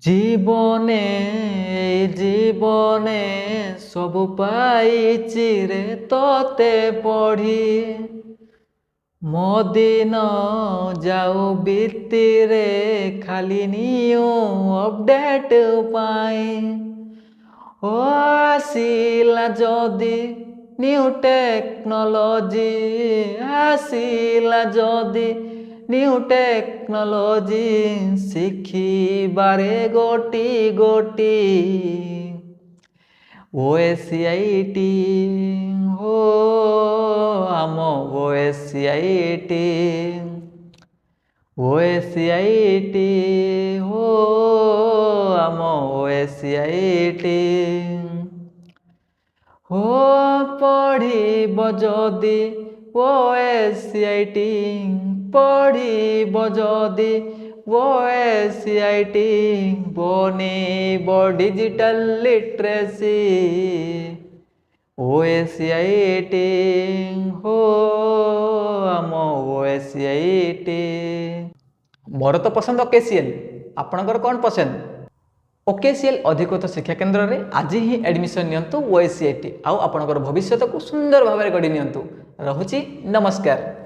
জীবনে জীবনে সবু পাইছি রে তোতে পড়ি মদিন যাও বিতিরে খালি নিউ অপডেট পাই ও আসিলা যদি নিউ টেকনোলজি আসিলা যদি নিউ টেকনোলজি শিখিবারে গোটি গোটি ওএসিআইটি হো আম ওএসিআইটি ওএসিআইটি হো আম ওএসিআইটি হো পড়িব যদি ওএসিআইটি পড়িব যদি ওএসিআইটি বনিব ডিজিটাল লিটারেসি ওএসিআইটি হো আম ওএসিআইটি। मोर तो पसंद ओकेसीएल, आपणकर कौन पसंद? ओकेसीएल अधिकृत शिक्षा केन्द्र में आज ही एडमिशन नियंतु ओएससीआईटी आउ आपणकर भविष्य को सुंदर भाव में गढ़ी नियंतु। रहुछि नमस्कार।